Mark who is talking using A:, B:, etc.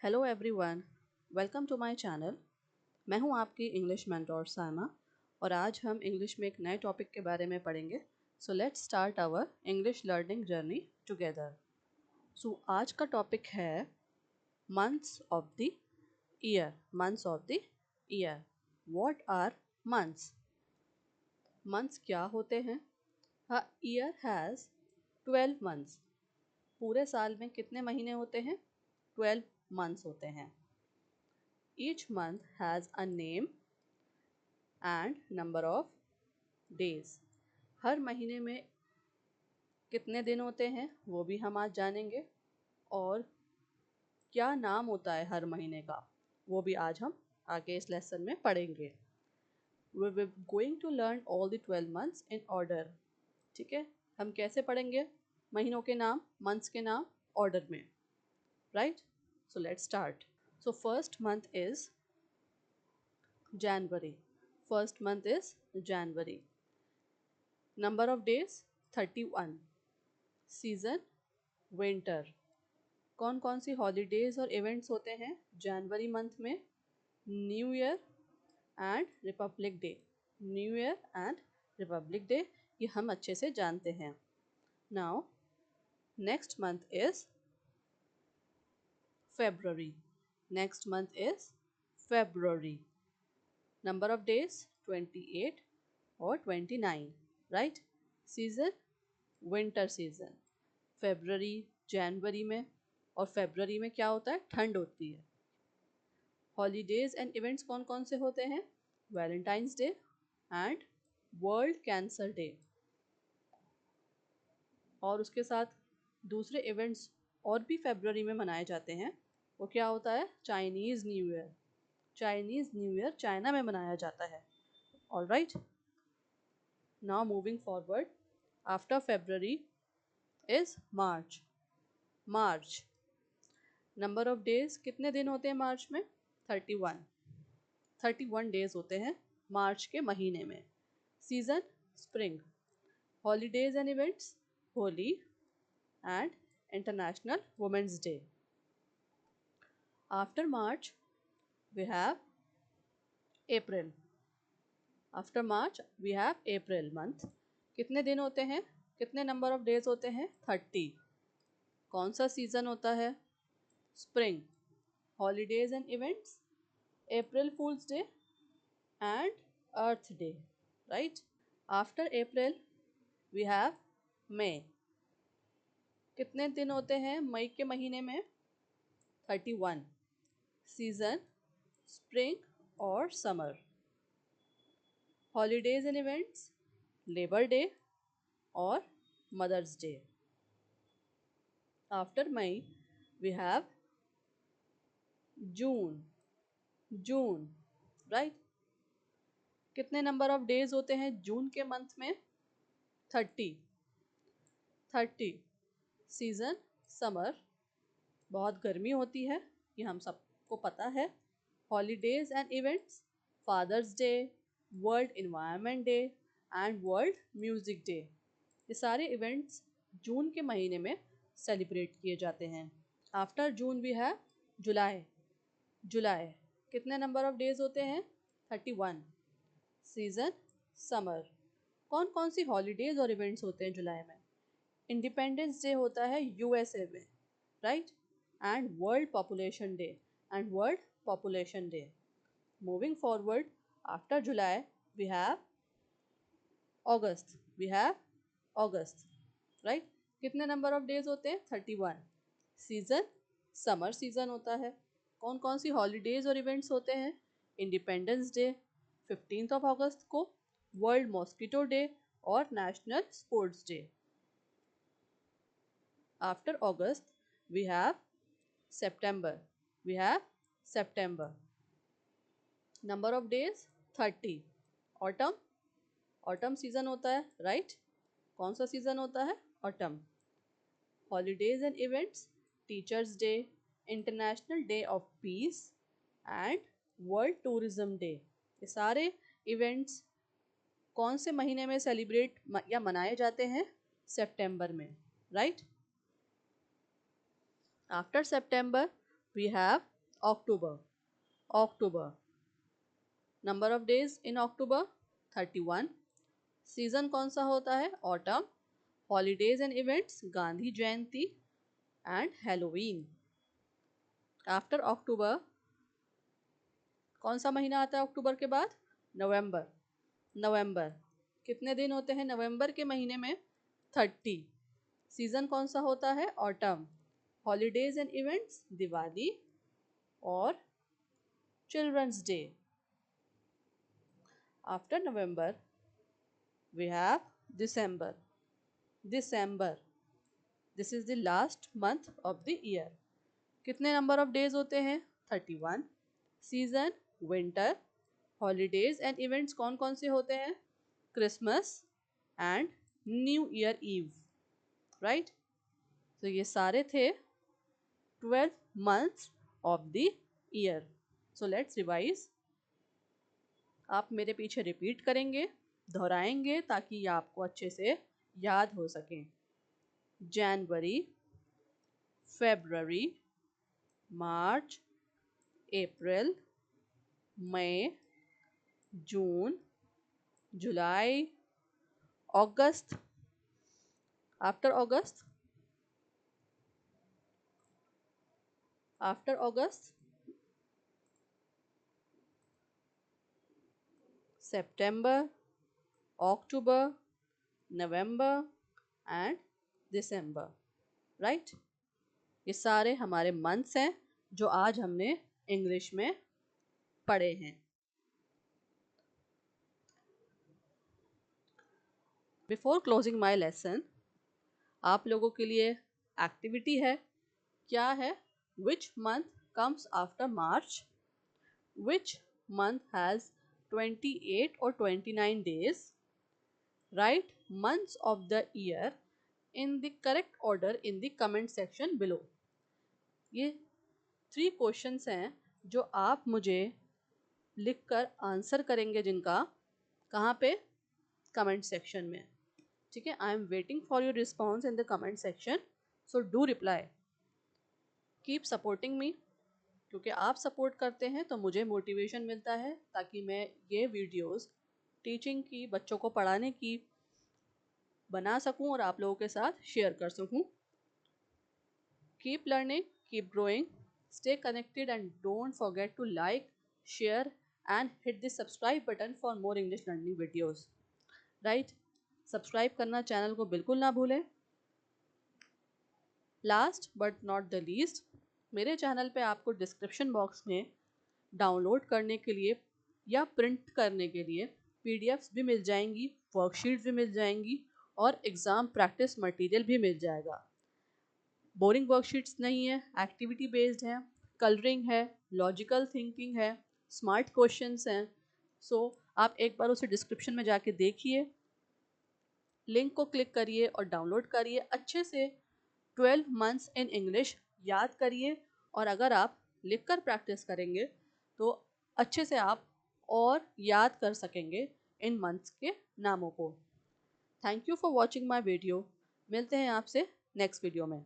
A: Hello everyone, welcome to my channel. मैं हूं आपकी इंग्लिश मेंटोर सायमा और आज हम इंग्लिश में एक नए टॉपिक के बारे में पढ़ेंगे। So let's start our English learning journey together. So आज का टॉपिक है months of the year. Months of the year, what are months? Months क्या होते हैं? A year has 12 months. पूरे साल में कितने महीने होते हैं? 12 मंथ्स होते हैं। Each month has a name and number of days. हर महीने में कितने दिन होते हैं वो भी हम आज जानेंगे, और क्या नाम होता है हर महीने का वो भी आज हम आगे इस लेसन में पढ़ेंगे। We will going to learn all the 12 months in order. ठीक है, हम कैसे पढ़ेंगे महीनों के नाम, मंथ्स के नाम ऑर्डर में, right? So let's start. So first month is January. First month is January. Number of days 31. Season winter. कौन कौन सी हॉलीडेज और इवेंट्स होते हैं जनवरी मंथ में? New year and Republic day. New year and Republic day ये हम अच्छे से जानते हैं। Now next month is February. Next month is February. Number of days 28 और 29, right? Season winter season. February जनवरी में, और फेब्रवरी में क्या होता है? ठंड होती है। हॉलीडेज एंड इवेंट्स कौन कौन से होते हैं? Valentine's day and world cancer day. और उसके साथ दूसरे इवेंट्स और भी फेब्रवरी में मनाए जाते हैं। वो क्या होता है? Chinese new year. Chinese new year China में मनाया जाता है। All right, now moving forward, after February is March. March, number of days कितने दिन होते हैं मार्च में? 31। 31 डेज होते हैं मार्च के महीने में। Season spring. Holidays and events Holi and international women's day. After March we have April. After March we have April month. कितने दिन होते हैं? कितने नंबर ऑफ डेज होते हैं? 30। कौन सा सीजन होता है? Spring. Holidays and events April fools day and earth day, right? After April we have May. कितने दिन होते हैं मई के महीने में? 31। सीजन स्प्रिंग और summer. Holidays and events labour day और mother's day. After May we have June. June, right? कितने नंबर ऑफ डेज होते हैं जून के मंथ में? 30। 30। Season summer. बहुत गर्मी होती है, ये हम सबको पता है। Holidays and events father's day, world environment day and world music day. ये सारे इवेंट्स जून के महीने में सेलिब्रेट किए जाते हैं। आफ्टर जून वी हैव जुलाई। जुलाई, कितने नंबर ऑफ डेज होते हैं? 31। Season summer. कौन कौन सी हॉलीडेज और इवेंट्स होते हैं जुलाई में? इंडिपेंडेंस डे होता है यूएसए में, right? And world population day and world population day. Moving forward, after July we have August. We have August, right? कितने नंबर ऑफ डेज होते हैं? 31। सीजन समर सीजन होता है। कौन कौन सी हॉलीडेज और इवेंट्स होते हैं? इंडिपेंडेंस डे 15 ऑफ अगस्त को, वर्ल्ड मॉस्किटो डे और national sports day. After August we have September. We have September. Number of days 30। Autumn. Autumn season होता है, राइट? कौन सा सीजन होता है? Autumn. Holidays and events teachers day, international day of peace and world tourism day. ये सारे events कौन से महीने में सेलिब्रेट या मनाए जाते हैं? सितंबर में, right? After September we have October, October. Number of days in October 31। Season कौन सा होता है? Autumn. Holidays and events Gandhi Jayanti and Halloween. After October कौन सा महीना आता है अक्टूबर के बाद? नवंबर, नवंबर। कितने दिन होते हैं नवंबर के महीने में? 30। सीजन कौन सा होता है? Autumn. Holidays and events Diwali और children's day. After November we have December, December। This is the last month of the year। कितने नंबर ऑफ डेज होते हैं? 31। Season winter. Holidays and events कौन कौन से होते हैं? Christmas and new year eve, right. तो ये सारे थे 12 months of the year। So let's revise। आप मेरे पीछे रिपीट करेंगे, दोहराएंगे ताकि ये आपको अच्छे से याद हो सके। January, February, March, April, May, June, July, August. After August, after August September, October, November and December, right. ये सारे हमारे मंथ्स हैं जो आज हमने इंग्लिश में पढ़े हैं। बिफोर क्लोजिंग माई लेसन, आप लोगों के लिए एक्टिविटी है। क्या है? Which month comes after March? Which month has 28 और 29 days? Write months of the year in the correct order in the comment section below। ये 3 क्वेश्चंस हैं जो आप मुझे लिखकर आंसर करेंगे, जिनका कहाँ पे? कमेंट सेक्शन में, ठीक है। I am waiting for your response in the comment section, so do reply. Keep supporting me, क्योंकि आप सपोर्ट करते हैं तो मुझे मोटिवेशन मिलता है ताकि मैं ये वीडियोस टीचिंग की, बच्चों को पढ़ाने की बना सकूं और आप लोगों के साथ शेयर कर सकूं। Keep learning, keep growing, stay connected and don't forget to like, share and hit the subscribe button for more English learning videos, right. Subscribe करना चैनल को बिल्कुल ना भूलें। Last but not the least, मेरे channel पे आपको description box में download करने के लिए या प्रिंट करने के लिए पीडीएफ्स भी मिल जाएंगी, वर्कशीट्स भी मिल जाएंगी और एग्ज़ाम प्रैक्टिस मटेरियल भी मिल जाएगा। बोरिंग वर्कशीट्स नहीं है, एक्टिविटी बेस्ड है, कलरिंग है, लॉजिकल थिंकिंग है, स्मार्ट क्वेश्चंस हैं। सो आप एक बार उसे डिस्क्रिप्शन में जाके देखिए, लिंक को क्लिक करिए और डाउनलोड करिए। अच्छे से 12 months इन इंग्लिश याद करिए, और अगर आप लिखकर प्रैक्टिस करेंगे तो अच्छे से आप और याद कर सकेंगे इन मंथ्स के नामों को। Thank you for watching my video. मिलते हैं आपसे नेक्स्ट वीडियो में।